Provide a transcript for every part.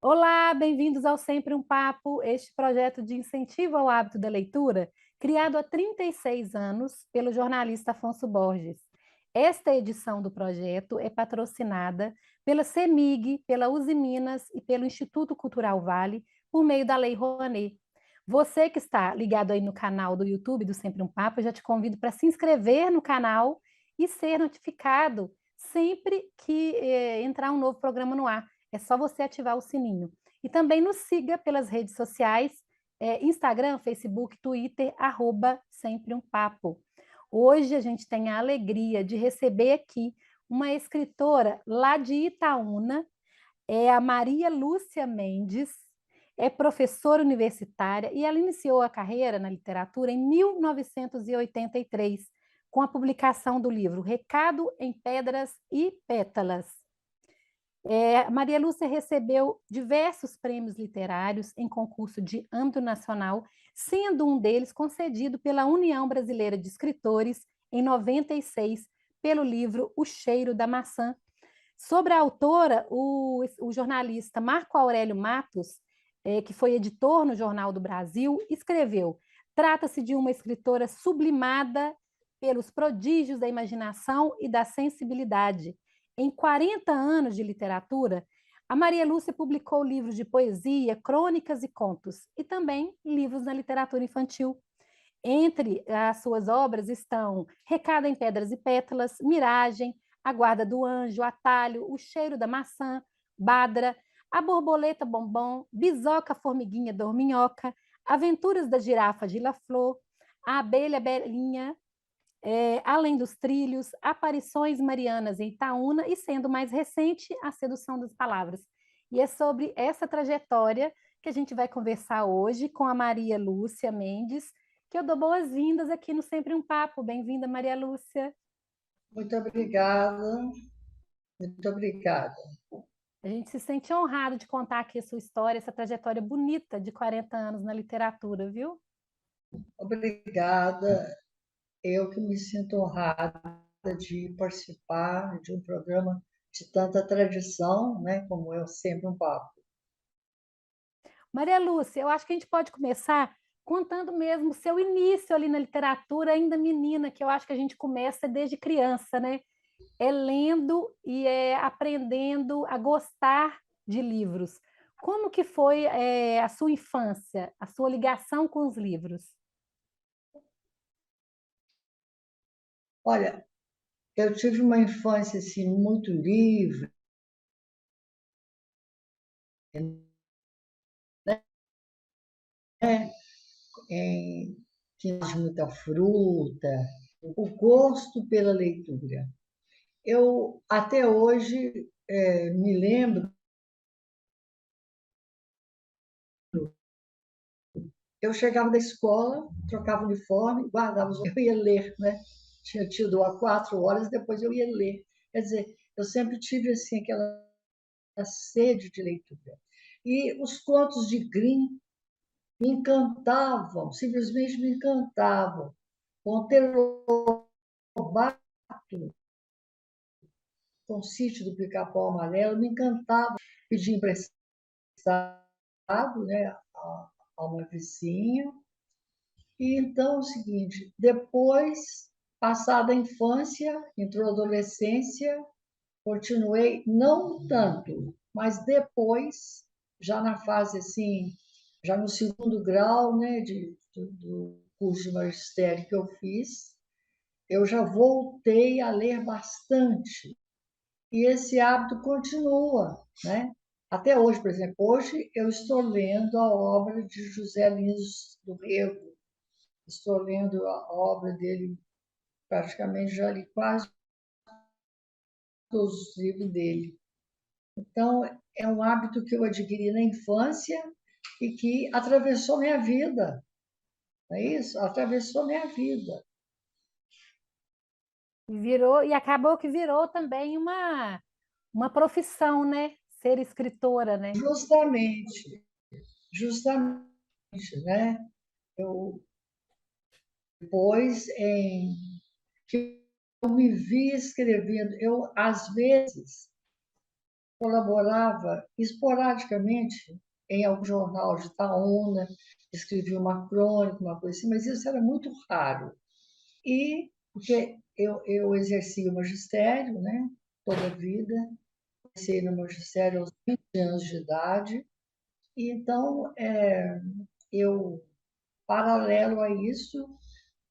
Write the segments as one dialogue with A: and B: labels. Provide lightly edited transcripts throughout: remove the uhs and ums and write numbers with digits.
A: Olá, bem-vindos ao Sempre um Papo, este projeto de incentivo ao hábito da leitura, criado há 36 anos pelo jornalista Afonso Borges. Esta edição do projeto é patrocinada pela CEMIG, pela Uzi Minas e pelo Instituto Cultural Vale, por meio da Lei Rouanet. Você que está ligado aí no canal do YouTube do Sempre um Papo, eu já te convido para se inscrever no canal e ser notificado sempre que entrar um novo programa no ar. É só você ativar o sininho. E também nos siga pelas redes sociais, Instagram, Facebook, Twitter, @sempre um papo. Hoje a gente tem a alegria de receber aqui uma escritora lá de Itaúna, é a Maria Lúcia Mendes, é professora universitária e ela iniciou a carreira na literatura em 1983, com a publicação do livro Recado em Pedras e Pétalas. Maria Lúcia recebeu diversos prêmios literários em concurso de âmbito nacional, sendo um deles concedido pela União Brasileira de Escritores em 96, pelo livro O Cheiro da Maçã. Sobre a autora, o jornalista Marco Aurélio Matos, que foi editor no Jornal do Brasil, escreveu: trata-se de uma escritora sublimada pelos prodígios da imaginação e da sensibilidade. Em 40 anos de literatura, a Maria Lúcia publicou livros de poesia, crônicas e contos, e também livros na literatura infantil. Entre as suas obras estão Recado em Pedras e Pétalas, Miragem, A Guarda do Anjo, Atalho, O Cheiro da Maçã, Badra, A Borboleta Bombom, Bisoca Formiguinha Dorminhoca, Aventuras da Girafa Gila Flor, A Abelha Belinha, Além dos Trilhos, Aparições Marianas em Itaúna e, sendo mais recente, A Sedução das Palavras. E é sobre essa trajetória que a gente vai conversar hoje com a Maria Lúcia Mendes, que eu dou boas-vindas aqui no Sempre um Papo. Bem-vinda, Maria Lúcia.
B: Muito obrigada, muito obrigada.
A: A gente se sente honrado de contar aqui a sua história, essa trajetória bonita de 40 anos na literatura, viu?
B: Obrigada. Eu que me sinto honrada de participar de um programa de tanta tradição, né, como eu sempre um papo.
A: Maria Lúcia, eu acho que a gente pode começar contando mesmo o seu início ali na literatura, ainda menina, que eu acho que a gente começa desde criança, né? É lendo e é aprendendo a gostar de livros. Como que foi a sua infância, a sua ligação com os livros?
B: Olha, eu tive uma infância assim muito livre, né? Tinha muita fruta, o gosto pela leitura. Eu até hoje me lembro. Eu chegava da escola, trocava o uniforme, guardava os... Eu ia ler, né? Tinha tido há 4 horas, depois eu ia ler. Quer dizer, eu sempre tive assim aquela sede de leitura. E os contos de Grimm me encantavam, simplesmente me encantavam. Monteiro Lobato, com o Sítio do Pica-Pau Amarelo, me encantava. Pedi emprestado, né, a uma vizinha. E então é o seguinte, depois, passada a infância, entrou a adolescência, continuei, não tanto, mas depois, já na fase assim, já no segundo grau, né, do curso de magistério que eu fiz, eu já voltei a ler bastante. E esse hábito continua, né? Até hoje, por exemplo, hoje eu estou lendo a obra de José Lins do Rego. Estou lendo a obra dele, praticamente já li quase todos os livros dele. Então, é um hábito que eu adquiri na infância e que atravessou minha vida. Não é isso? Atravessou minha vida.
A: Virou e acabou que virou também uma profissão, né? Ser escritora, né?
B: Justamente, justamente, né? Eu, depois, que eu me vi escrevendo, eu, às vezes, colaborava esporadicamente em algum jornal de Itaúna, escrevia uma crônica, uma coisa assim, mas isso era muito raro. E porque eu exerci o magistério, né, toda a vida, comecei no magistério aos 20 anos de idade, e então eu, paralelo a isso,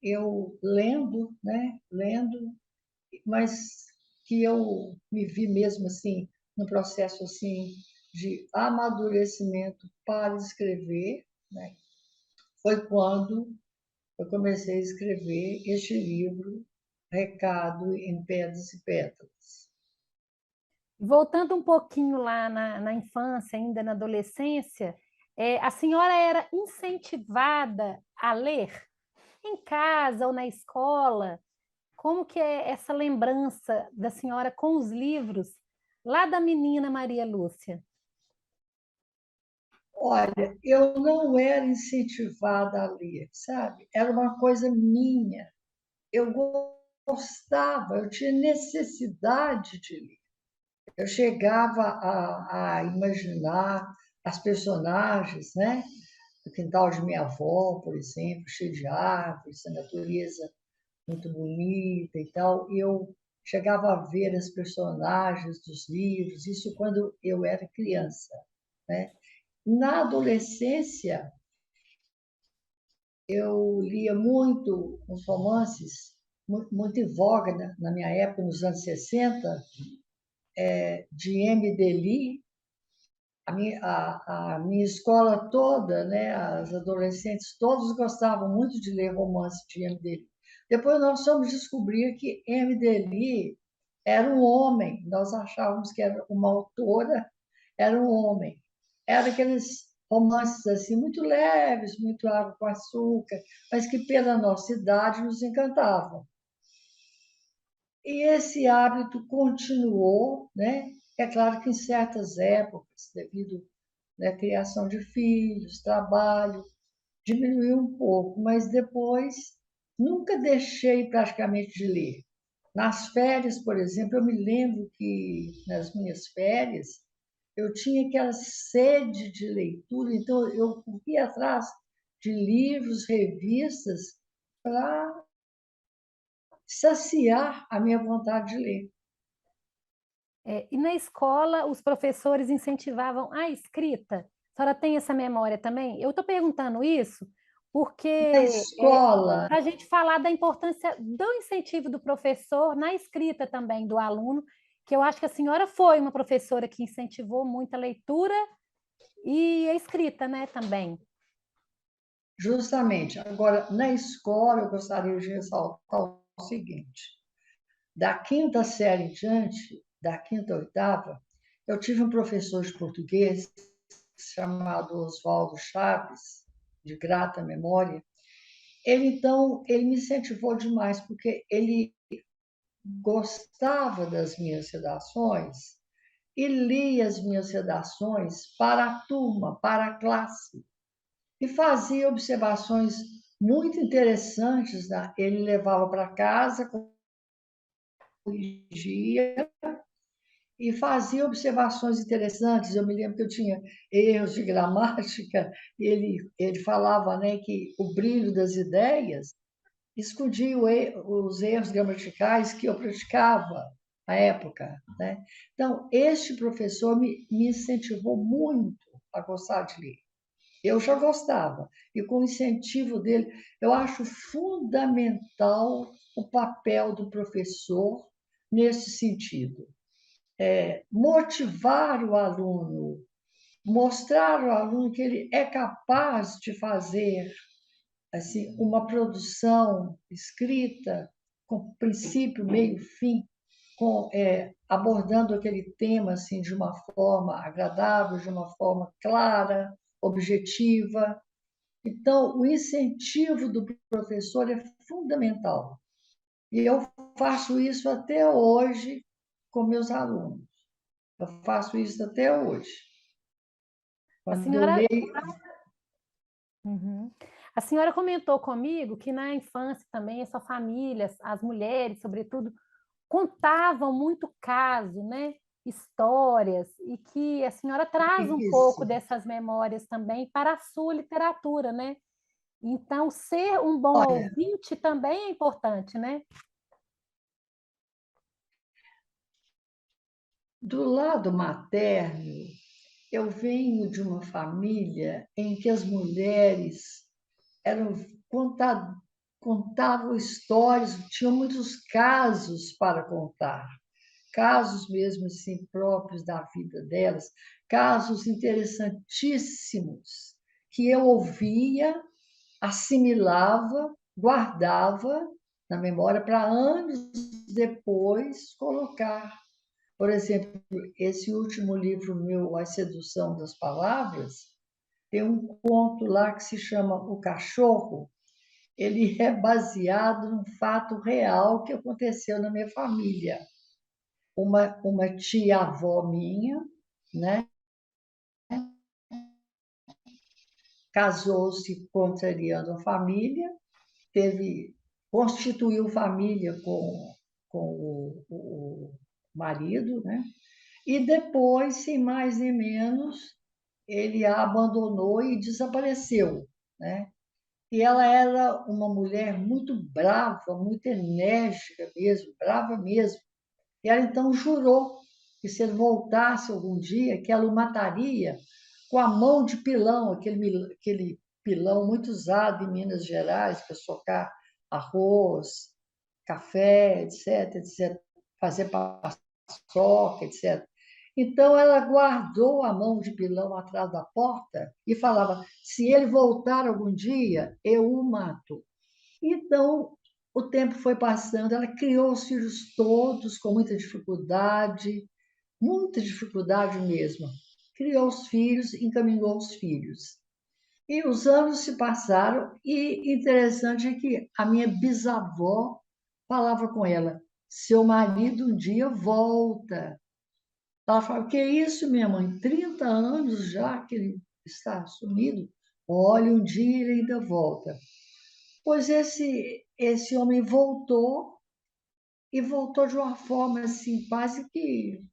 B: eu lendo, né, lendo, mas que eu me vi mesmo assim, no processo assim de amadurecimento para escrever, né, foi quando eu comecei a escrever este livro, Recado em Pedras e Pétalas.
A: Voltando um pouquinho lá na infância, ainda na adolescência, a senhora era incentivada a ler em casa ou na escola? Como que é essa lembrança da senhora com os livros lá da menina Maria Lúcia?
B: Olha, eu não era incentivada a ler, sabe? Era uma coisa minha. Eu gostava, eu tinha necessidade de ler. Eu chegava a imaginar as personagens, né? O quintal de minha avó, por exemplo, cheio de árvores, a natureza muito bonita e tal. E eu chegava a ver as personagens dos livros, isso quando eu era criança, né? Na adolescência, eu lia muito os romances, muito em voga na minha época, nos anos 60, de M. Lee. A minha escola toda, né, as adolescentes, todos gostavam muito de ler romance de M. Lee. Depois nós fomos descobrir que M. Lee era um homem, nós achávamos que era uma autora, era um homem. Era aqueles romances assim, muito leves, muito água com açúcar, mas que pela nossa idade nos encantavam. E esse hábito continuou, né? É claro que em certas épocas, devido à criação de filhos, trabalho, diminuiu um pouco, mas depois nunca deixei praticamente de ler. Nas férias, por exemplo, eu me lembro que nas minhas férias eu tinha aquela sede de leitura, então eu corria atrás de livros, revistas, para saciar a minha vontade de ler.
A: E na escola, os professores incentivavam a escrita? A senhora tem essa memória também? Eu estou perguntando isso porque
B: Na escola,
A: para a gente falar da importância do incentivo do professor na escrita também do aluno, que eu acho que a senhora foi uma professora que incentivou muito a leitura e a escrita, né, também.
B: justamente, agora, na escola, eu gostaria de ressaltar o seguinte: da quinta série em diante, da quinta à oitava, eu tive um professor de português chamado Oswaldo Chaves, de grata memória. Ele me incentivou demais, porque ele gostava das minhas redações e lia as minhas redações para a turma, para a classe, e fazia observações muito interessantes. Ele levava para casa, corrigia e fazia observações interessantes. Eu me lembro que eu tinha erros de gramática, ele falava, né, que o brilho das ideias escondia os erros gramaticais que eu praticava à época, né? Então, este professor me incentivou muito a gostar de ler. Eu já gostava, e com o incentivo dele, eu acho fundamental o papel do professor nesse sentido. Motivar o aluno, mostrar ao aluno que ele é capaz de fazer assim uma produção escrita com princípio, meio, fim, abordando aquele tema assim de uma forma agradável, de uma forma clara, objetiva. Então, o incentivo do professor é fundamental. E eu faço isso até hoje com meus alunos. Eu faço isso até hoje.
A: A
B: Quando eu
A: senhora,
B: leio,
A: uhum. A senhora comentou comigo que na infância também a sua família, as mulheres, sobretudo, contavam muito caso, né? histórias, e que a senhora traz um pouco
B: Isso.
A: dessas memórias também para a sua literatura, né? Então, ser um bom
B: Olha,
A: ouvinte também é importante, né?
B: do lado materno, eu venho de uma família em que as mulheres eram conta- contavam histórias, tinham muitos casos para contar, casos mesmo assim próprios da vida delas, casos interessantíssimos que eu ouvia, assimilava, guardava na memória para anos depois colocar. Por exemplo, esse último livro meu, A Sedução das Palavras, tem um conto lá que se chama O Cachorro. Ele é baseado num fato real que aconteceu na minha família. Uma tia-avó minha, né, casou-se contrariando a família, constituiu família com o marido, né? E depois, sem mais nem menos, ele a abandonou e desapareceu, né? E ela era uma mulher muito brava, muito enérgica mesmo, brava mesmo. E ela então jurou que se ele voltasse algum dia, que ela o mataria com a mão de pilão, aquele pilão muito usado em Minas Gerais para socar arroz, café, etc, etc, fazer paçoca, etc. Então ela guardou a mão de pilão atrás da porta e falava: se ele voltar algum dia, eu o mato. Então, o tempo foi passando, ela criou os filhos todos com muita dificuldade mesmo. Criou os filhos, encaminhou os filhos. E os anos se passaram, e interessante é que a minha bisavó falava com ela: seu marido um dia volta. Ela falava: que é isso, minha mãe? 30 anos já que ele está sumido. Olha, um dia ele ainda volta. Pois esse homem voltou, e voltou de uma forma assim, quase que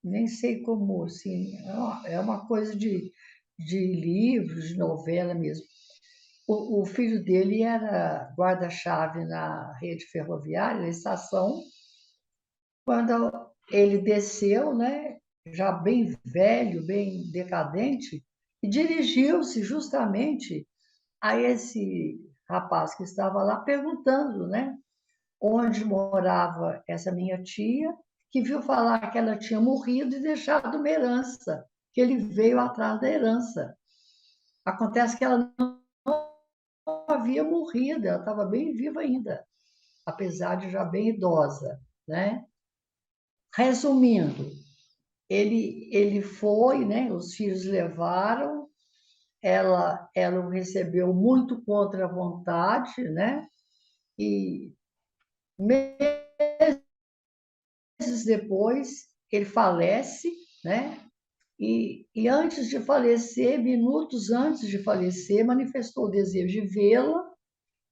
B: nem sei como, assim, é uma coisa de livro, de novela mesmo. O filho dele era guarda-chave na rede ferroviária, na estação. Quando ele desceu, né, já bem velho, bem decadente, e dirigiu-se justamente a esse rapaz que estava lá perguntando, né, onde morava essa minha tia, que viu falar que ela tinha morrido e deixado uma herança, que ele veio atrás da herança. Acontece que ela não havia morrido, ela estava bem viva ainda, apesar de já bem idosa, né? Resumindo, ele foi, né? Os filhos levaram, ela o recebeu muito contra a vontade, né? E meses depois ele falece, né? E antes de falecer, minutos antes de falecer, manifestou o desejo de vê-la.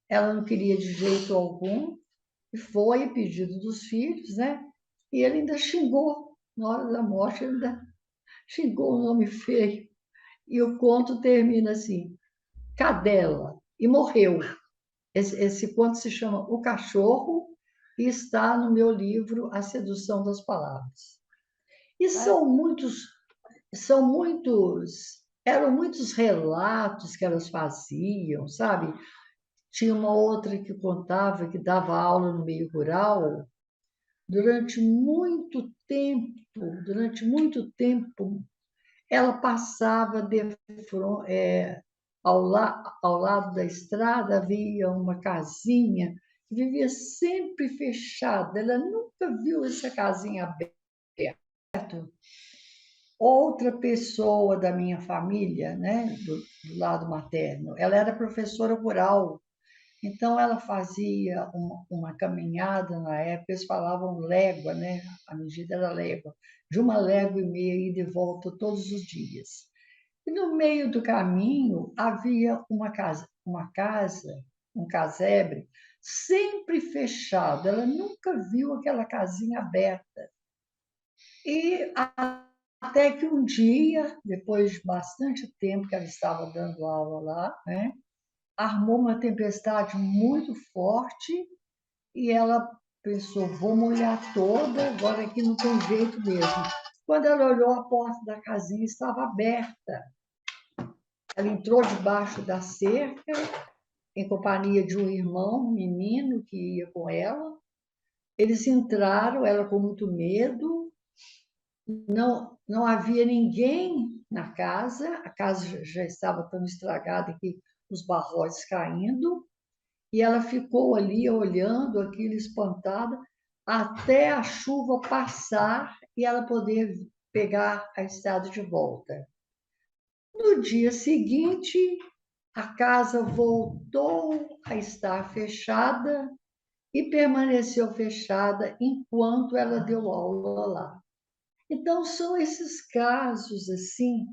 B: Ela não queria de jeito algum, e foi a pedido dos filhos, né? E ele ainda xingou, na hora da morte, ele ainda xingou um nome feio. E o conto termina assim: cadela, e morreu. Esse conto se chama O Cachorro e está no meu livro A Sedução das Palavras. E eram muitos relatos que elas faziam, sabe? Tinha uma outra que contava que dava aula no meio rural durante muito tempo, durante muito tempo, ela passava ao lado da estrada havia uma casinha que vivia sempre fechada. Ela nunca viu essa casinha aberta. Outra pessoa da minha família, né, do lado materno, ela era professora rural. Então, ela fazia uma caminhada na época, eles falavam légua, né? A medida era légua, de 1,5 légua ida e volta todos os dias. E no meio do caminho havia um casebre, sempre fechado. Ela nunca viu aquela casinha aberta. E até que um dia, depois de bastante tempo que ela estava dando aula lá, né, armou uma tempestade muito forte e ela pensou, vou molhar toda, agora aqui não tem jeito mesmo. Quando ela olhou, a porta da casinha estava aberta. Ela entrou debaixo da cerca, em companhia de um irmão, um menino que ia com ela. Eles entraram, ela com muito medo, não havia ninguém na casa, a casa já estava tão estragada que os barrotes caindo, e ela ficou ali olhando aquilo espantada até a chuva passar e ela poder pegar a estrada de volta. No dia seguinte, a casa voltou a estar fechada e permaneceu fechada enquanto ela deu aula lá. Então, são esses casos assim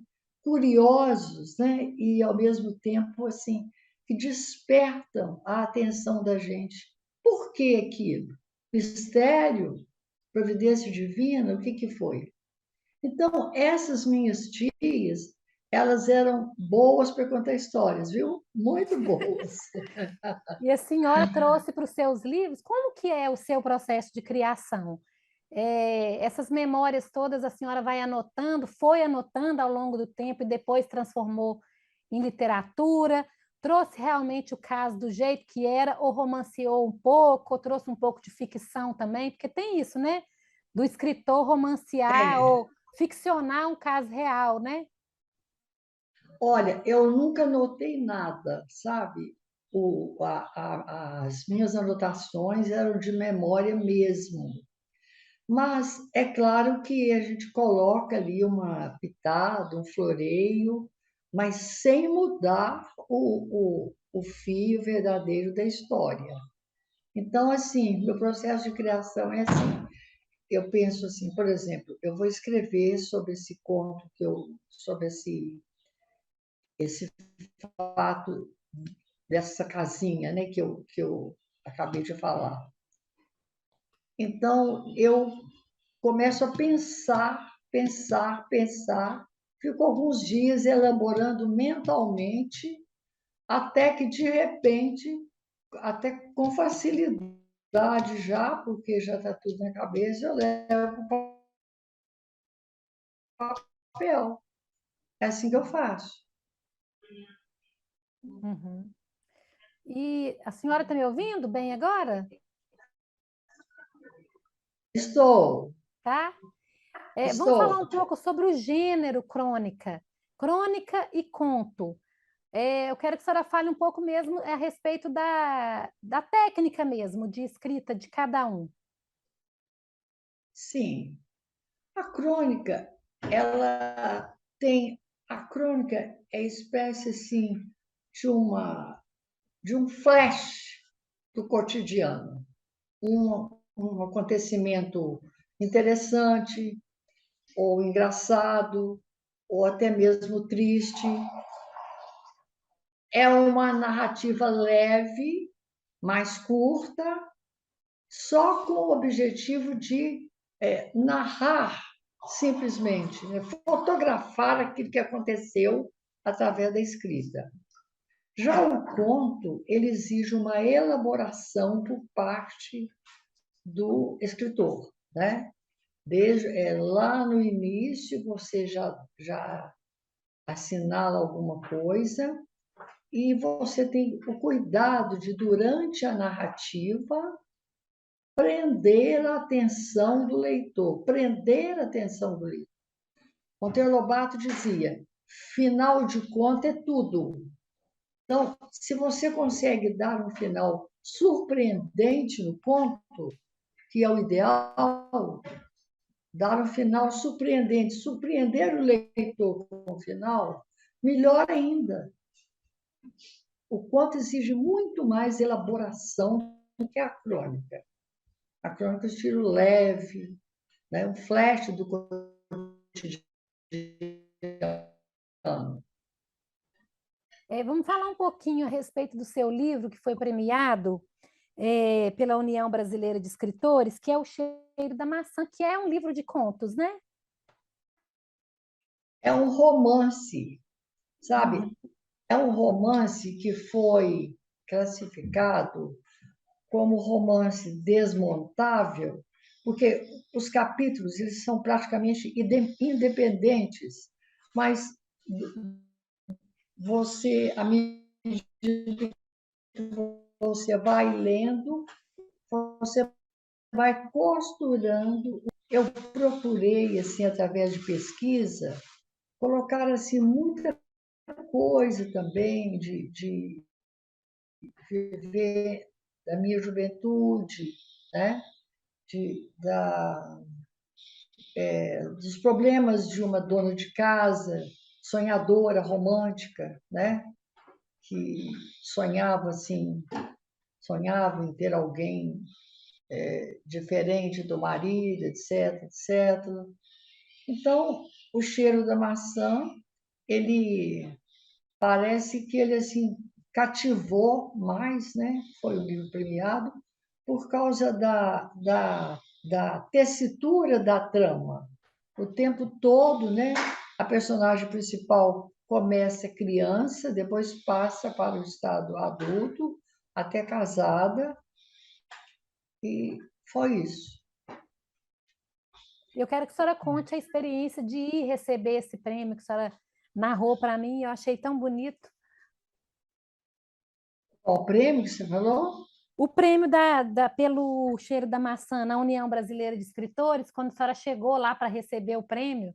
B: curiosos, né? E ao mesmo tempo assim que despertam a atenção da gente. Por que aquilo? Mistério? Providência divina? O que que foi? Então, essas minhas tias, elas eram boas para contar histórias, viu? Muito boas.
A: E a senhora trouxe para os seus livros, como que é o seu processo de criação? Essas memórias todas a senhora vai anotando, foi anotando ao longo do tempo e depois transformou em literatura? Trouxe realmente o caso do jeito que era, ou romanceou um pouco, ou trouxe um pouco de ficção também? Porque tem isso, né? Do escritor romancear
B: É.
A: ou ficcionar um caso real, né?
B: Olha, eu nunca notei nada, sabe? As minhas anotações eram de memória mesmo. Mas é claro que a gente coloca ali uma pitada, um floreio, mas sem mudar o fio verdadeiro da história. Então, assim, meu processo de criação é assim. Eu penso assim, por exemplo, eu vou escrever sobre esse conto sobre esse fato dessa casinha, né, que eu acabei de falar. Então, eu começo a pensar, pensar, pensar, fico alguns dias elaborando mentalmente, até que, de repente, até com facilidade já, porque já está tudo na cabeça, eu levo papel. É assim que eu faço.
A: Uhum. E a senhora está me ouvindo bem agora?
B: Estou,
A: Tá? Vamos falar
B: estou.
A: um pouco sobre o gênero crônica. Crônica e conto. Eu quero que a senhora fale um pouco mesmo a respeito da técnica mesmo, de escrita de cada um.
B: Sim. A crônica, ela tem. A crônica é espécie assim de um flash do cotidiano, um acontecimento interessante ou engraçado ou até mesmo triste. É uma narrativa leve, mais curta, só com o objetivo de narrar simplesmente, né? Fotografar aquilo que aconteceu através da escrita. Já o conto, ele exige uma elaboração por parte do escritor, né? Lá no início, você já assinala alguma coisa e você tem o cuidado de, durante a narrativa, prender a atenção do leitor, prender a atenção do leitor. Monteiro Lobato dizia: final de conta é tudo. Então, se você consegue dar um final surpreendente no conto, que é o ideal, dar um final surpreendente, surpreender o leitor com o final, melhor ainda. O conto exige muito mais elaboração do que a crônica. A crônica é um estilo leve, né? Um flash do cotidiano.
A: Vamos falar um pouquinho a respeito do seu livro, que foi premiado pela União Brasileira de Escritores, que é O Cheiro da Maçã, que é um livro de contos, né?
B: é um romance, sabe?
A: Uhum.
B: É um romance que foi classificado como romance desmontável, porque os capítulos eles são praticamente independentes, mas você, à medida que você vai lendo, você vai costurando. Eu procurei, assim, através de pesquisa, colocar assim muita coisa também de viver da minha juventude, né? Da, dos problemas de uma dona de casa, sonhadora, romântica, né? Que sonhava assim, sonhava em ter alguém diferente do marido, etc, etc. Então, o cheiro da maçã, ele parece que ele assim cativou mais, né? Foi um livro premiado por causa da tessitura da trama. O tempo todo, né? A personagem principal começa criança, depois passa para o estado adulto, até casada, e foi isso.
A: Eu quero que a senhora conte a experiência de ir receber esse prêmio que a senhora narrou para mim, eu achei tão bonito.
B: Qual o prêmio que você falou?
A: O prêmio pelo Cheiro da Maçã na União Brasileira de Escritores, quando a senhora chegou lá para receber o prêmio,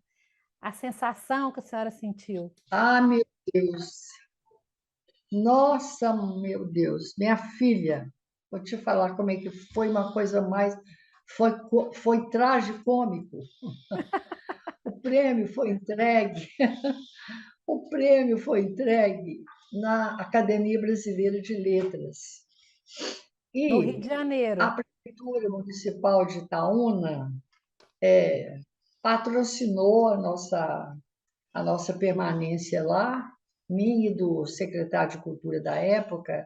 A: a sensação que a senhora sentiu.
B: Ah, meu Deus! Nossa, meu Deus! Minha filha, vou te falar como é que foi uma coisa mais. Foi tragicômico. O prêmio foi entregue. O prêmio foi entregue na Academia Brasileira de Letras.
A: No Rio
B: E
A: de
B: a
A: Janeiro.
B: Prefeitura Municipal de Itaúna patrocinou a nossa permanência lá, minha e do secretário de Cultura da época,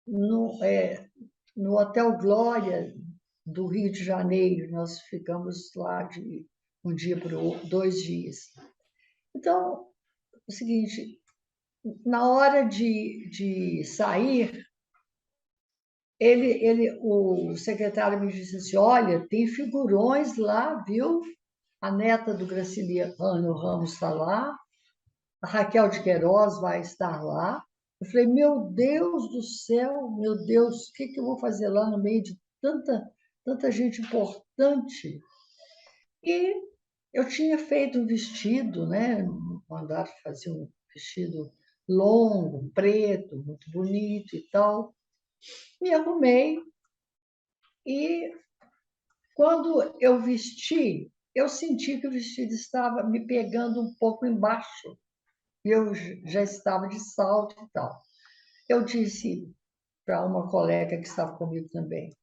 B: no, no Hotel Glória do Rio de Janeiro. Nós ficamos lá de um dia para o 2 dias. Então, é o seguinte, na hora de sair, o secretário me disse assim: olha, tem figurões lá, viu? A neta do Graciliano Ramos está lá, a Raquel de Queiroz vai estar lá. Eu falei: meu Deus do céu, meu Deus, o que que eu vou fazer lá no meio de tanta gente importante? E eu tinha feito um vestido, né? Mandaram fazer um vestido longo, preto, muito bonito e tal. Me arrumei e quando eu vesti, eu senti que o vestido estava me pegando um pouco embaixo. Eu já estava de salto e tal. Eu disse para uma colega que estava comigo também: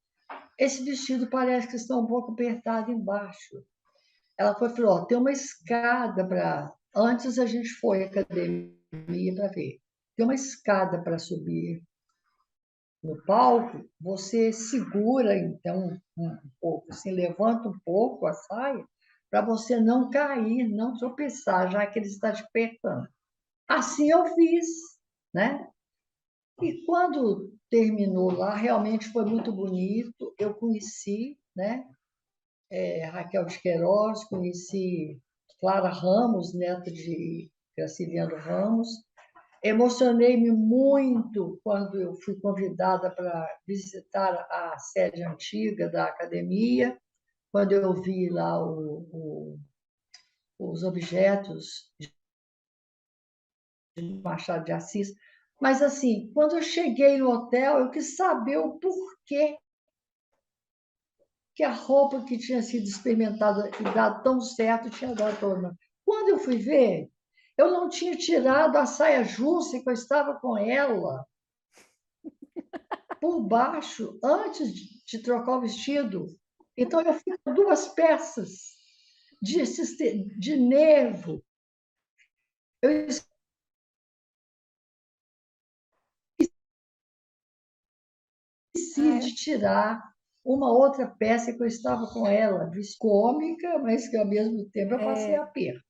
B: esse vestido parece que está um pouco apertado embaixo. Ela foi e falou: ó, tem uma escada para. Antes a gente foi à academia para ver. Tem uma escada para subir no palco, você segura então um pouco, assim, levanta um pouco a saia para você não cair, não tropeçar, já que ele está te apertando. Assim eu fiz, né? E quando terminou lá, realmente foi muito bonito. Eu conheci, né, Raquel de Queiroz, conheci Clara Ramos, neta de Graciliano Ramos. Emocionei-me muito quando eu fui convidada para visitar a sede antiga da academia, quando eu vi lá os objetos de Machado de Assis. Mas, assim, quando eu cheguei no hotel, eu quis saber o porquê que a roupa que tinha sido experimentada e dado tão certo tinha dado problema. Quando eu fui ver, eu não tinha tirado a saia justa que eu estava com ela por baixo antes de trocar o vestido. Então, eu fiz 2 peças de nervo. Eu esqueci
A: Ah,
B: de tirar uma outra peça que eu estava com ela, cômica, mas que ao mesmo tempo eu passei
A: é,
B: aperto.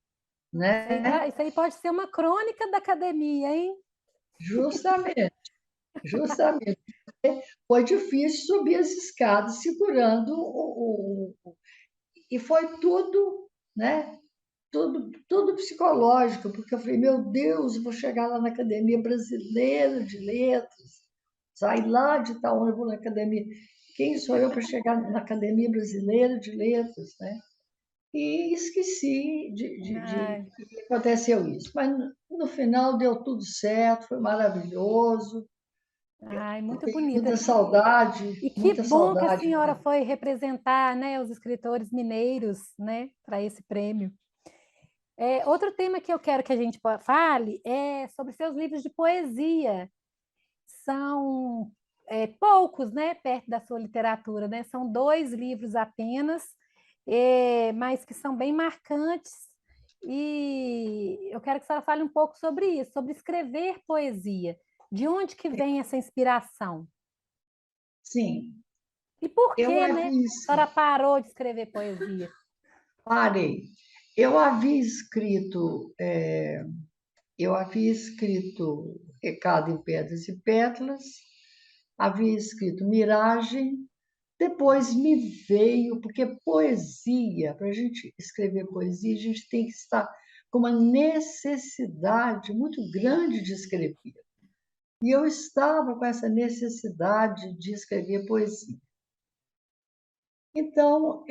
B: né?
A: Isso aí pode ser uma crônica da academia, hein?
B: Justamente, justamente. Foi difícil subir as escadas segurando e foi tudo, né? Tudo psicológico, porque eu falei, meu Deus, vou chegar lá na Academia Brasileira de Letras, sair lá de Itaúna, vou na academia. Quem sou eu para chegar na Academia Brasileira de Letras, né? E esqueci
A: Ai,
B: que aconteceu isso. Mas no final deu tudo certo, foi maravilhoso.
A: ai,
B: Eu
A: muito
B: tenho
A: bonita. E que
B: muita
A: bom que a
B: saudade.
A: senhora foi representar, né, os escritores mineiros, né, para esse prêmio. Outro tema que eu quero que a gente fale é sobre seus livros de poesia. São poucos, né, perto da sua literatura, né? São 2 livros apenas, mas que são bem marcantes. E eu quero que a senhora fale um pouco sobre isso, sobre escrever poesia. De onde que vem essa inspiração?
B: Sim,
A: E por
B: eu
A: que, né,
B: havia,
A: a senhora parou de escrever poesia?
B: parei. Eu havia escrito, eu havia escrito Recado em Pedras e Pétalas, havia escrito Miragem, depois me veio, porque poesia, para a gente escrever poesia, a gente tem que estar com uma necessidade muito grande de escrever. E eu estava com essa necessidade de escrever poesia. Então,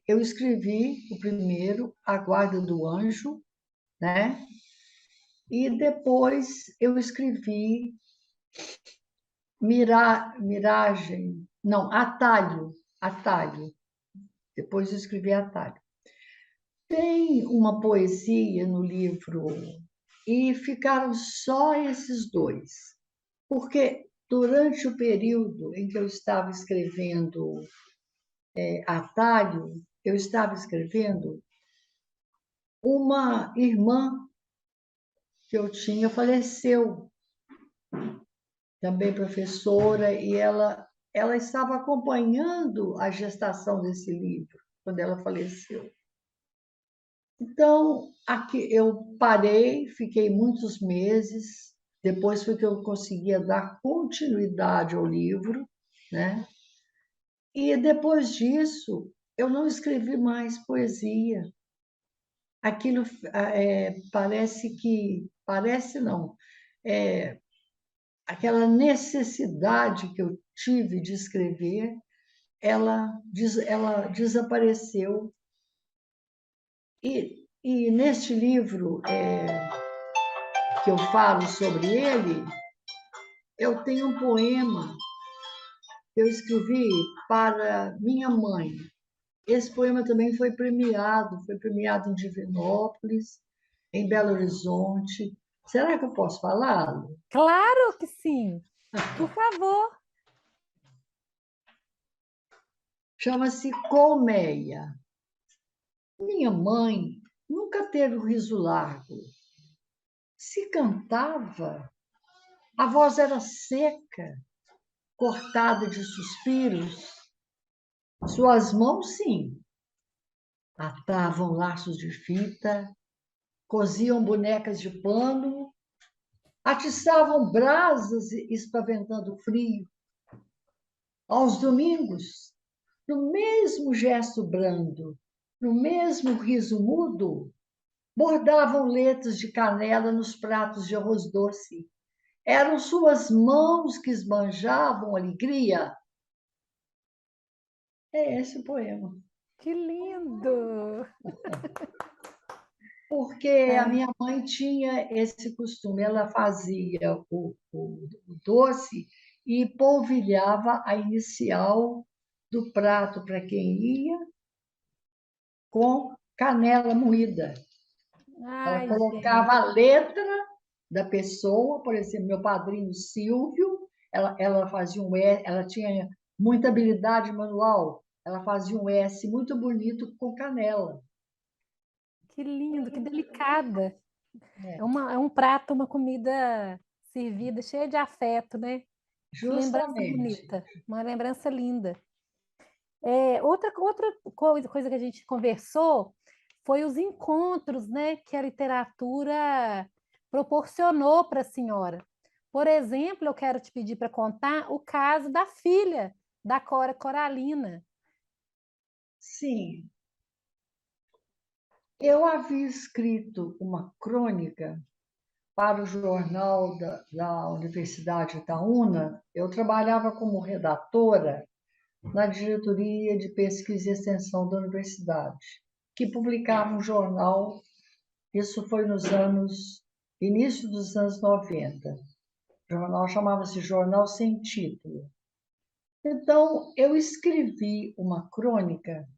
B: eu escrevi o primeiro, A Guarda do Anjo, né? E depois eu escrevi Miragem, não, Atalho. Depois eu escrevi Atalho. Tem uma poesia no livro e ficaram só esses dois, porque durante o período em que eu estava escrevendo Atalho, eu estava escrevendo uma irmã que eu tinha faleceu, também professora, e ela estava acompanhando a gestação desse livro, quando ela faleceu. Então, aqui eu parei, fiquei muitos meses, depois foi que eu conseguia dar continuidade ao livro, né? E depois disso, eu não escrevi mais poesia. Aquilo parece não, é, aquela necessidade que eu tive de escrever, ela desapareceu. E neste livro que eu falo sobre ele, eu tenho um poema que eu escrevi para minha mãe. Esse poema também foi premiado em Divinópolis, em Belo Horizonte. Será que eu posso falá-lo?
A: Claro que sim, por favor.
B: Chama-se Colmeia. Minha mãe nunca teve o riso largo. Se cantava, a voz era seca, cortada de suspiros. Suas mãos, sim, atavam laços de fita, coziam bonecas de pano, atiçavam brasas espaventando o frio. Aos domingos, no mesmo gesto brando, no mesmo riso mudo, bordavam letras de canela nos pratos de arroz doce. Eram suas mãos que esbanjavam alegria. É esse o poema.
A: Que lindo!
B: Porque a
A: Ah,
B: minha mãe tinha esse costume, ela fazia o doce e polvilhava a inicial do prato para quem ia com canela moída. Ela
A: ai,
B: colocava
A: gente,
B: a letra da pessoa, por exemplo, meu padrinho Silvio, ela fazia um S, ela tinha muita habilidade manual, ela fazia um S muito bonito com canela.
A: que lindo, que delicada.
B: É,
A: É um prato, uma comida servida, cheia de afeto, né? Que lembrança
B: justamente.
A: bonita, uma lembrança linda. Outra coisa que a gente conversou foi os encontros, né, que a literatura proporcionou para a senhora. Por exemplo, eu quero te pedir para contar o caso da filha da Cora Coralina.
B: Sim, eu havia escrito uma crônica para o jornal da Universidade Itaúna. Eu trabalhava como redatora na diretoria de pesquisa e extensão da universidade, que publicava um jornal. Isso foi nos anos, início dos anos 90. O jornal chamava-se Jornal Sem Título. Então, eu escrevi uma crônica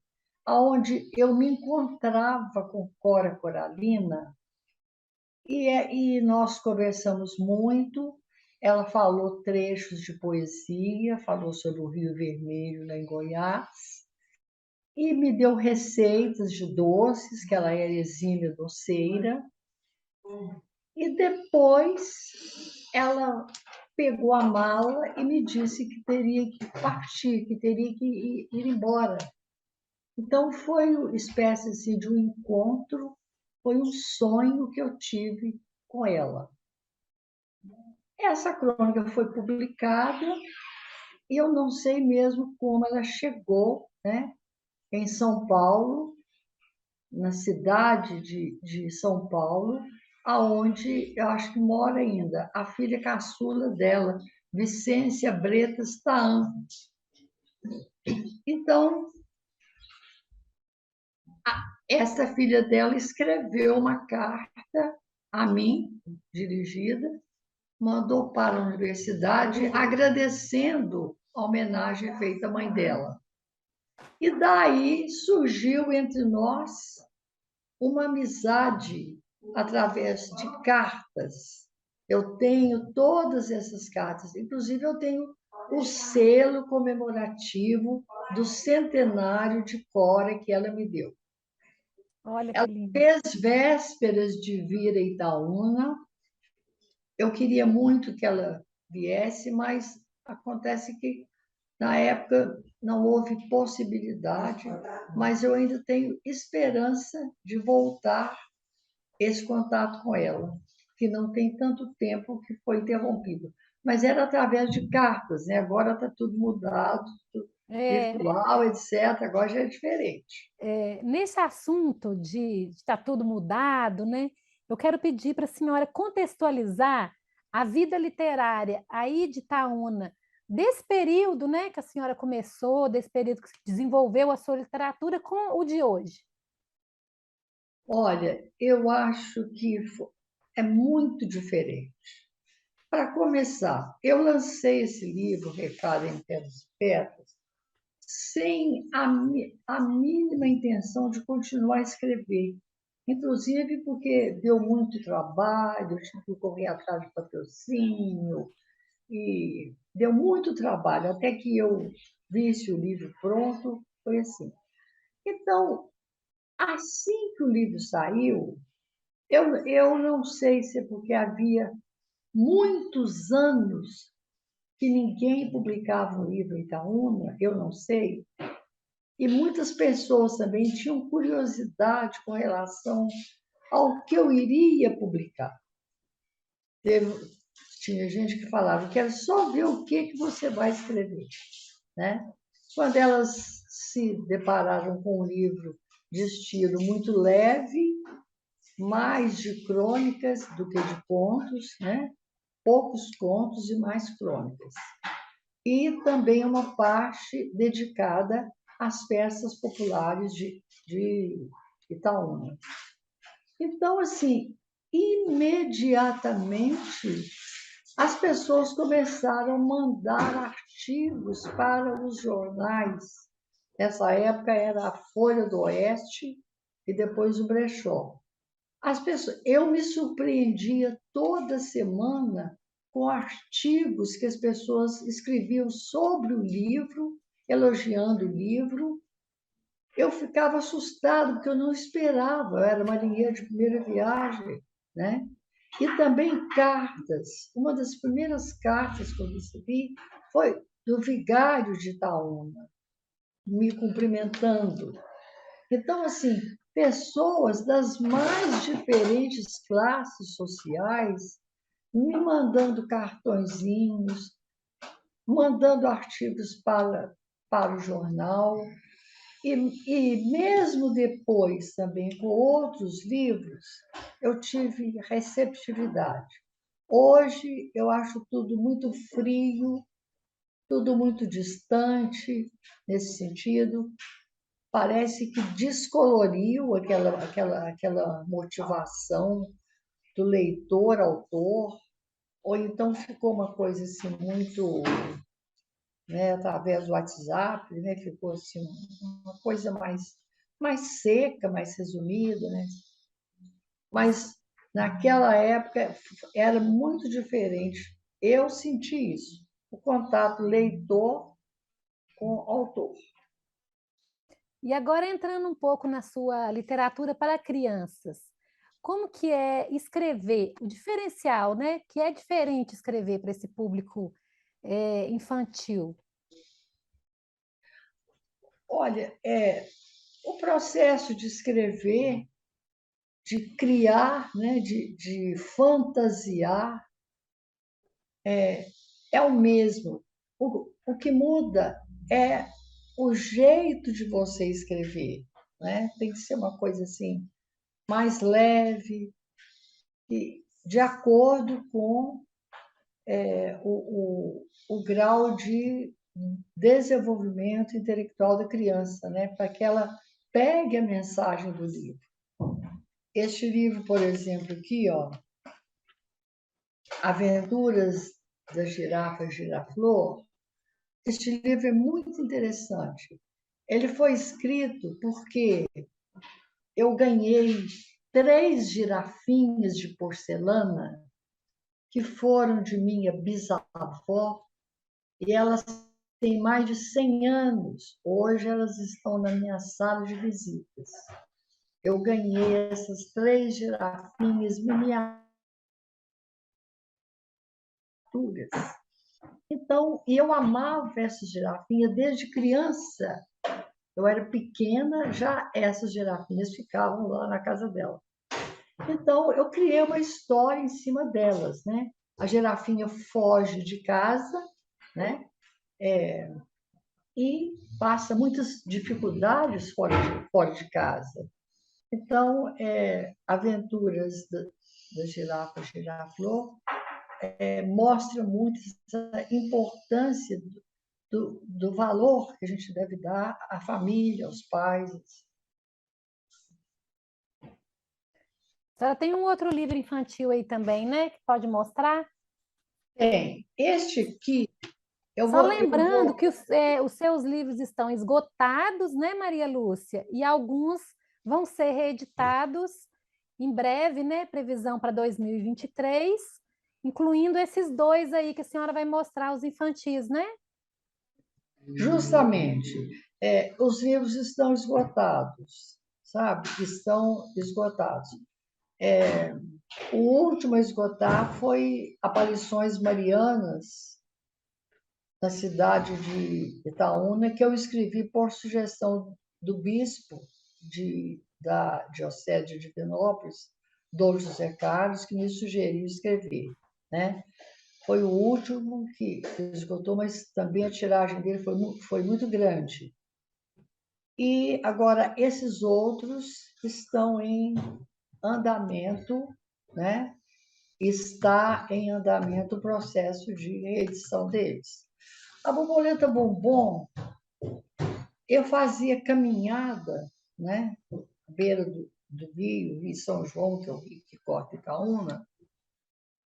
B: onde eu me encontrava com Cora Coralina e nós conversamos muito. Ela falou trechos de poesia, falou sobre o Rio Vermelho, lá em Goiás, e me deu receitas de doces, que ela era exímia doceira. E depois ela pegou a mala e me disse que teria que partir, que teria que ir embora. Então foi uma espécie assim, de um encontro, foi um sonho que eu tive com ela. Essa crônica foi publicada e eu não sei mesmo como ela chegou, né, em São Paulo, na cidade de São Paulo, aonde eu acho que mora ainda a filha caçula dela, Vicência Bretas Taan. Então, essa filha dela escreveu uma carta a mim, dirigida, mandou para a universidade agradecendo a homenagem feita à mãe dela. E daí surgiu entre nós uma amizade através de cartas. Eu tenho todas essas cartas, inclusive eu tenho o selo comemorativo do centenário de Cora que ela me deu.
A: Olha que
B: Ela
A: lindo.
B: fez vésperas de vir a Itaúna. Eu queria muito que ela viesse, mas acontece que na época não houve possibilidade, mas eu ainda tenho esperança de voltar esse contato com ela, que não tem tanto tempo que foi interrompido. Mas era através de cartas, né? Agora está tudo mudado, tudo
A: É,
B: virtual, etc. Agora já é diferente.
A: nesse assunto de estar tudo mudado, né? Eu quero pedir para a senhora contextualizar a vida literária aí de Itaúna, desse período, né, que a senhora começou, desse período que desenvolveu a sua literatura com o de hoje.
B: Olha, eu acho que é muito diferente. Para começar, eu lancei esse livro, Recado em Terras Perto, sem a mínima intenção de continuar a escrever. Inclusive porque deu muito trabalho, eu tive que correr atrás de patrocínio, e deu muito trabalho, até que eu visse o livro pronto, foi assim. Então, assim que o livro saiu, eu não sei se é porque havia muitos anos que ninguém publicava um livro em Itaúna, eu não sei, e muitas pessoas também tinham curiosidade com relação ao que eu iria publicar. Teve, tinha gente que falava, quero só ver o que você vai escrever. Né? Quando elas se depararam com um livro de estilo muito leve, mais de crônicas do que de contos, né? Poucos contos e mais crônicas. E também uma parte dedicada às peças populares de Itaúna. Então, assim, imediatamente as pessoas começaram a mandar artigos para os jornais. Nessa época era a Folha do Oeste e depois o Brechó. Eu me surpreendia toda semana com artigos que as pessoas escreviam sobre o livro, elogiando o livro. Eu ficava assustada, porque eu não esperava, eu era marinheira de primeira viagem, né? E também cartas. Uma das primeiras cartas que eu recebi foi do vigário de Itaúna, me cumprimentando. Então, assim, pessoas das mais diferentes classes sociais me mandando cartõezinhos, mandando artigos para o jornal, e mesmo depois também com outros livros, eu tive receptividade. Hoje eu acho tudo muito frio, tudo muito distante nesse sentido. Parece que descoloriu aquela motivação do leitor-autor, ou então ficou uma coisa assim muito, né, através do WhatsApp, né, ficou assim uma coisa mais seca, mais resumida, né? Mas naquela época era muito diferente. Eu senti isso, o contato leitor com autor.
A: E agora entrando um pouco na sua literatura para crianças, como que é escrever, o diferencial, né? Que é diferente escrever para esse público infantil.
B: Olha, o processo de escrever, de criar, né, de fantasiar, é o mesmo. O que muda é o jeito de você escrever, né? Tem que ser uma coisa assim mais leve e de acordo com o grau de desenvolvimento intelectual da criança, né? Para que ela pegue a mensagem do livro. Este livro, por exemplo, aqui, ó, Aventuras da Girafa Giraflor, este livro é muito interessante. Ele foi escrito porque eu ganhei 3 girafinhas de porcelana que foram de minha bisavó, e elas têm mais de 100 anos. Hoje elas estão na minha sala de visitas. Eu ganhei essas 3 girafinhas miniaturas. Então, eu amava essas girafinhas desde criança. Eu era pequena, já essas girafinhas ficavam lá na casa dela. Então, eu criei uma história em cima delas, né? A girafinha foge de casa, né? E passa muitas dificuldades fora de casa. Então, Aventuras da Girafa Giraflor mostra muito essa importância do valor que a gente deve dar à família, aos pais.
A: A senhora tem um outro livro infantil aí também, né? Que pode mostrar?
B: Tem. Este aqui,
A: Só lembrando que os seus livros estão esgotados, né, Maria Lúcia? E alguns vão ser reeditados em breve, né? Previsão para 2023, incluindo esses dois aí que a senhora vai mostrar, os infantis, né?
B: justamente, os livros estão esgotados, sabe? Estão esgotados. O último a esgotar foi Aparições Marianas, na cidade de Itaúna, que eu escrevi por sugestão do bispo da Diocese de Divinópolis, Dom José Carlos, que me sugeriu escrever, né? Foi o último que esgotou, mas também a tiragem dele foi muito grande. E agora esses outros estão em andamento, né? Está em andamento o processo de reedição deles. A borboleta bombom, eu fazia caminhada, né? À beira do rio, Rio São João, que é o rio que corta Itaúna.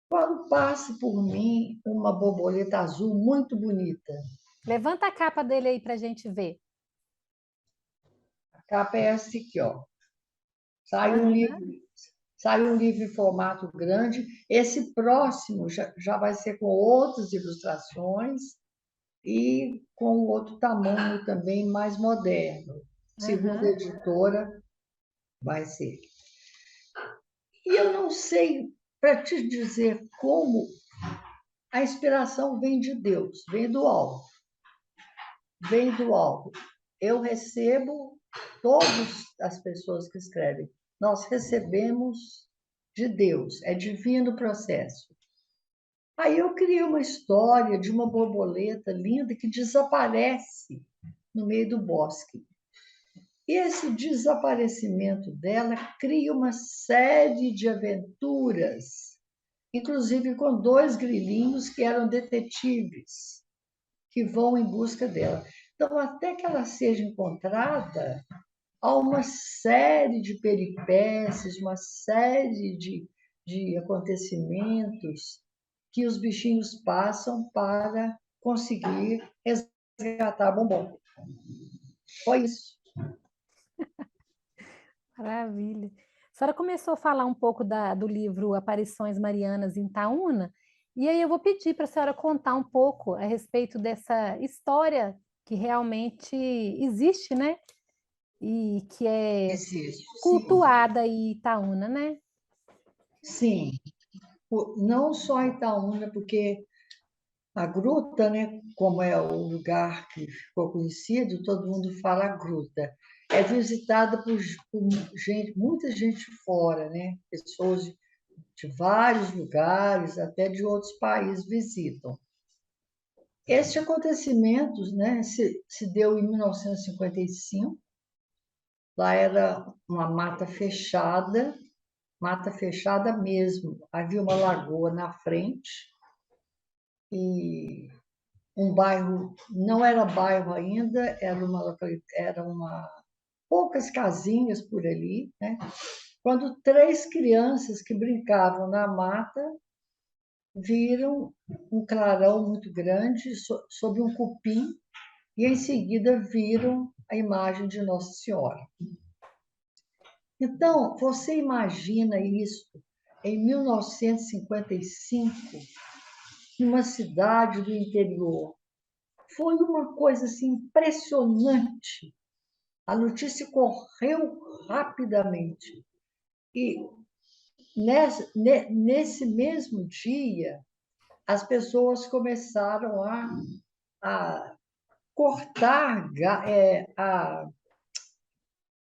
B: Quando passa por mim uma borboleta azul muito bonita.
A: Levanta a capa dele aí para a gente ver.
B: A capa é essa aqui, ó. Sai um
A: Aham.
B: livro, sai um livro em formato grande. Esse próximo já vai ser com outras ilustrações e com outro tamanho também mais moderno. Segundo a
A: Aham.
B: editora, vai ser. E eu não sei para te dizer como a inspiração vem de Deus, vem do alto. Vem do alto. Eu recebo todas as pessoas que escrevem, nós recebemos de Deus, é divino o processo. Aí eu criei uma história de uma borboleta linda que desaparece no meio do bosque. E esse desaparecimento dela cria uma série de aventuras, inclusive com dois grilinhos que eram detetives, que vão em busca dela. Então, até que ela seja encontrada, há uma série de peripécias, uma série de acontecimentos que os bichinhos passam para conseguir resgatar a Bombom. Foi isso.
A: Maravilha. A senhora começou a falar um pouco do livro Aparições Marianas em Itaúna, e aí eu vou pedir para a senhora contar um pouco a respeito dessa história que realmente existe, né? E que é
B: Existe, sim.
A: cultuada em Itaúna, né?
B: Sim. Não só Itaúna, porque a gruta, né, como é o lugar que ficou conhecido, todo mundo fala gruta. É visitada por gente, muita gente fora, né? Pessoas de vários lugares, até de outros países visitam. Este acontecimento, né, se deu em 1955. Lá era uma mata fechada mesmo. Havia uma lagoa na frente e um bairro, não era bairro ainda, era uma poucas casinhas por ali, né? Quando três crianças que brincavam na mata viram um clarão muito grande sob um cupim e em seguida viram a imagem de Nossa Senhora. Então, você imagina isso em 1955, numa cidade do interior. Foi uma coisa assim, impressionante. A notícia correu rapidamente. E nesse mesmo dia, as pessoas começaram a cortar, a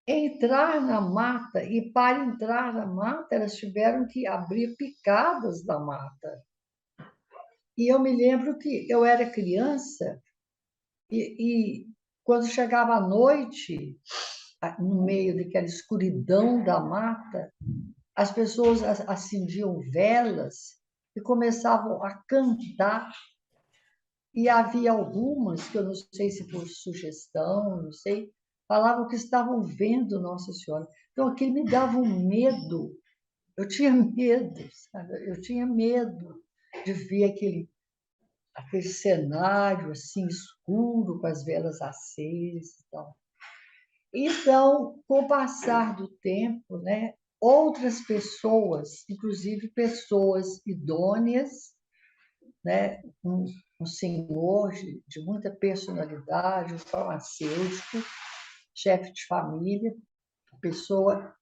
B: entrar na mata, e para entrar na mata, elas tiveram que abrir picadas da mata. E eu me lembro que eu era criança e quando chegava a noite, no meio daquela escuridão da mata, as pessoas acendiam velas e começavam a cantar. E havia algumas, que eu não sei se por sugestão, não sei, falavam que estavam vendo Nossa Senhora. Então aquilo me dava um medo. Eu tinha medo, sabe? Eu tinha medo de ver aquele cenário assim escuro com as velas acesas e tal. Então, com o passar do tempo, né, outras pessoas, inclusive pessoas idôneas, né, um senhor de muita personalidade, um farmacêutico, chefe de família, pessoa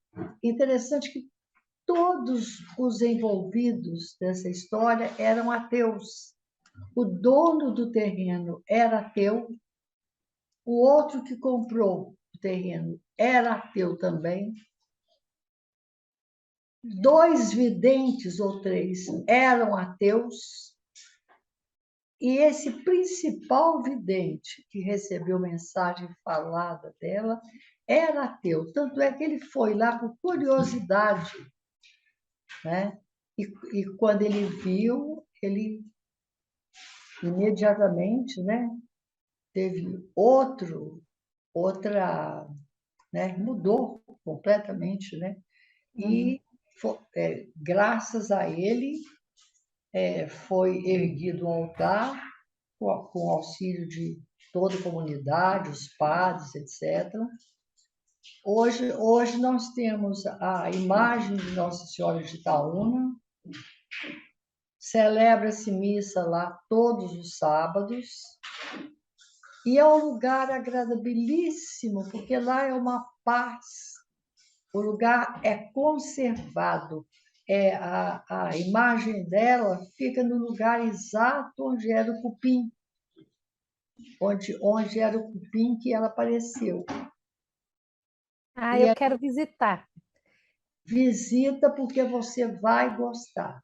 B: interessante que todos os envolvidos dessa história eram ateus. O dono do terreno era ateu, o outro que comprou o terreno era ateu também, dois videntes ou três eram ateus, e esse principal vidente que recebeu mensagem falada dela era ateu. Tanto é que ele foi lá por curiosidade, né? E quando ele viu, ele imediatamente, né, teve outra, né, mudou completamente, né?
A: Uhum.
B: E graças a ele foi erguido um altar com o auxílio de toda a comunidade, os padres, etc. Hoje nós temos a imagem de Nossa Senhora de Itaúna, celebra-se missa lá todos os sábados, e é um lugar agradabilíssimo, porque lá é uma paz, o lugar é conservado. A imagem dela fica no lugar exato onde era o cupim, onde era o cupim que ela apareceu.
A: Ah,
B: E
A: eu
B: aí
A: quero visitar.
B: visita porque você vai gostar.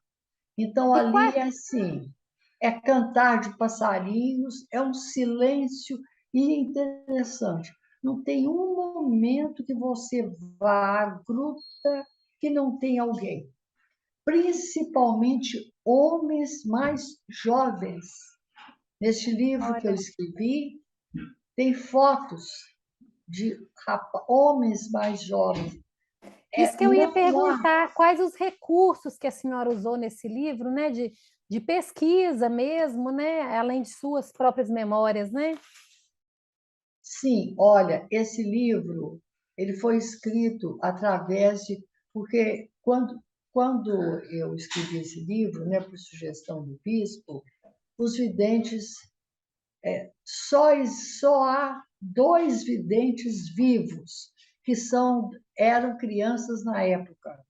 B: Então,
A: E
B: ali
A: quais,
B: é assim, é cantar de passarinhos, é um silêncio e interessante. Não tem um momento que você vá, gruta, que não tem alguém. Principalmente homens mais jovens. Neste livro que eu
A: olha,
B: escrevi, tem fotos de homens mais jovens.
A: isso que eu ia
B: Não há,
A: perguntar, quais os recursos que a senhora usou nesse livro, né, de pesquisa mesmo, né, além de suas próprias memórias, né?
B: sim, olha, esse livro, ele foi escrito através de, porque quando eu escrevi esse livro, né, por sugestão do bispo, os videntes, só há dois videntes vivos, que eram crianças na época.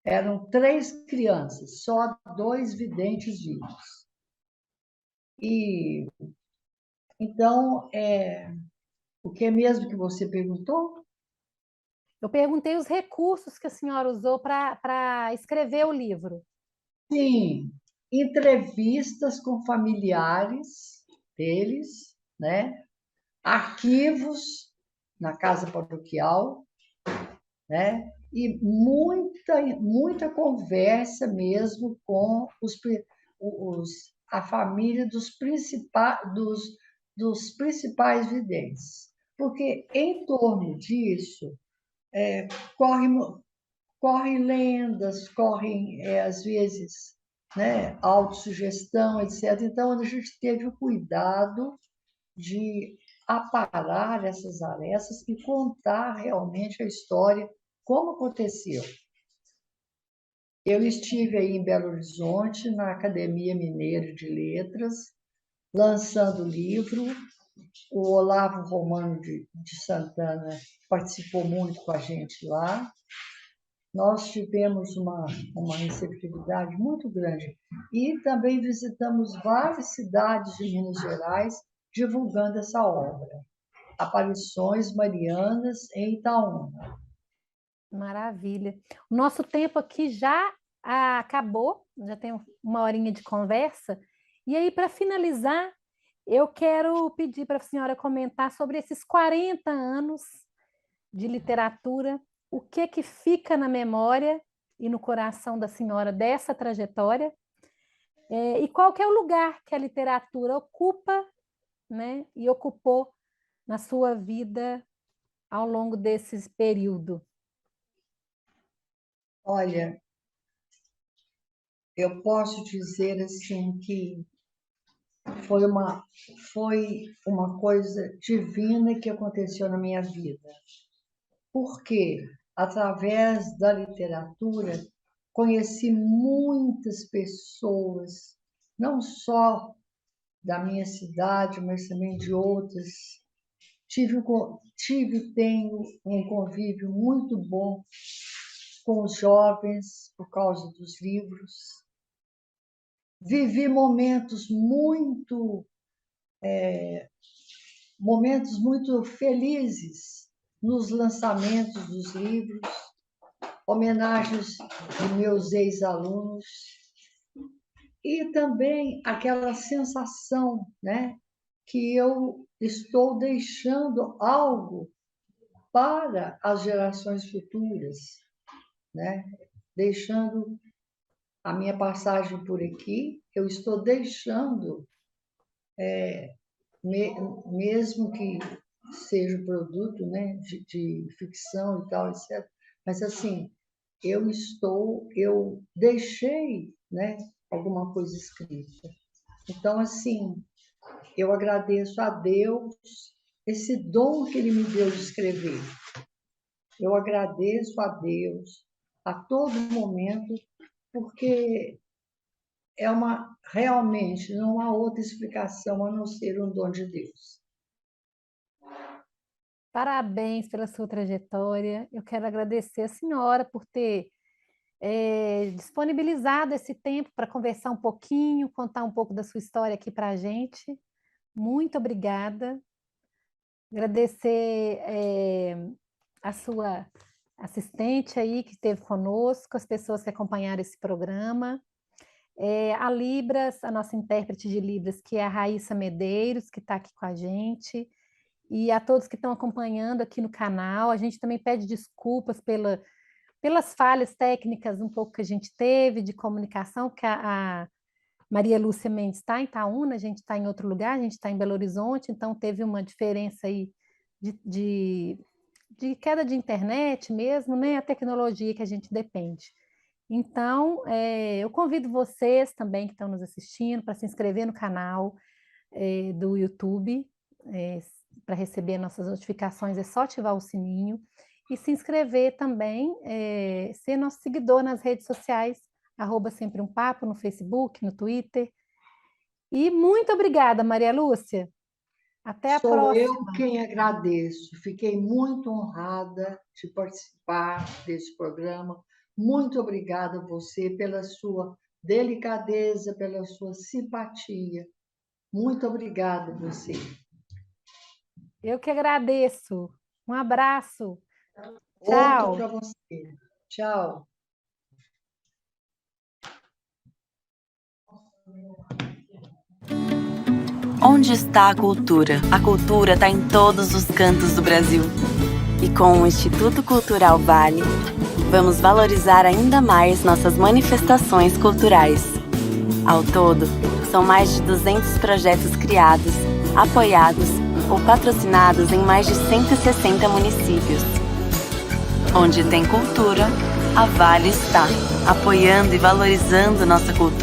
B: Eram três crianças, só dois videntes vivos. E então, o que é mesmo que você perguntou?
A: Eu perguntei os recursos que a senhora usou para escrever o livro.
B: Sim, entrevistas com familiares deles, né? Arquivos na casa paroquial, né? E muita conversa mesmo com a família dos principais videntes. Porque em torno disso corre, correm lendas, correm, às vezes, né, autossugestão, etc. Então, a gente teve o cuidado de aparar essas arestas e contar realmente a história, como aconteceu. Eu estive aí em Belo Horizonte, na Academia Mineira de Letras, lançando o livro. O Olavo Romano de Santana participou muito com a gente lá. Nós tivemos uma receptividade muito grande. E também visitamos várias cidades de Minas Gerais divulgando essa obra. Aparições Marianas em Itaúna.
A: Maravilha. O nosso tempo aqui já acabou, já tem uma horinha de conversa. E aí, para finalizar, eu quero pedir para a senhora comentar sobre esses 40 anos de literatura, o que que fica na memória e no coração da senhora dessa trajetória, e qual que é o lugar que a literatura ocupa, né, e ocupou na sua vida ao longo desse período.
B: Olha, eu posso dizer assim que foi uma, foi uma coisa divina que aconteceu na minha vida. Porque, através da literatura, conheci muitas pessoas, não só da minha cidade, mas também de outras. Tenho um convívio muito bom com os jovens por causa dos livros. Vivi momentos muito felizes nos lançamentos dos livros, homenagens de meus ex-alunos e também aquela sensação, né, que eu estou deixando algo para as gerações futuras, né? Deixando a minha passagem por aqui, eu estou deixando, mesmo que seja um produto, né, de ficção e tal, etc. Mas assim, eu deixei, né, alguma coisa escrita. Então, assim, eu agradeço a Deus esse dom que Ele me deu de escrever. Eu agradeço a Deus a todo momento, porque realmente não há outra explicação a não ser um dom de Deus.
A: Parabéns pela sua trajetória. Eu quero agradecer a senhora por ter disponibilizado esse tempo para conversar um pouquinho, contar um pouco da sua história aqui para a gente. Muito obrigada. Agradecer a sua assistente aí que esteve conosco, as pessoas que acompanharam esse programa. A Libras, a nossa intérprete de Libras, que é a Raíssa Medeiros, que está aqui com a gente, e a todos que estão acompanhando aqui no canal. A gente também pede desculpas pelas falhas técnicas um pouco que a gente teve de comunicação, porque a Maria Lúcia Mendes está em Itaúna, a gente está em outro lugar, a gente está em Belo Horizonte, então teve uma diferença aí de queda de internet mesmo, né? A tecnologia que a gente depende. Então, eu convido vocês também que estão nos assistindo para se inscrever no canal do YouTube, para receber nossas notificações, é só ativar o sininho, e se inscrever também, ser nosso seguidor nas redes sociais, @sempre um papo, no Facebook, no Twitter. E muito obrigada, Maria Lúcia. Até a
B: Sou
A: próxima.
B: eu quem agradeço. Fiquei muito honrada de participar desse programa. Muito obrigada a você pela sua delicadeza, pela sua simpatia. Muito obrigada a você.
A: Eu que agradeço. Um abraço.
B: Outro
A: Tchau.
B: para você. Tchau.
C: Onde está a cultura? A cultura está em todos os cantos do Brasil. E com o Instituto Cultural Vale, vamos valorizar ainda mais nossas manifestações culturais. Ao todo, são mais de 200 projetos criados, apoiados ou patrocinados em mais de 160 municípios. Onde tem cultura, a Vale está, apoiando e valorizando nossa cultura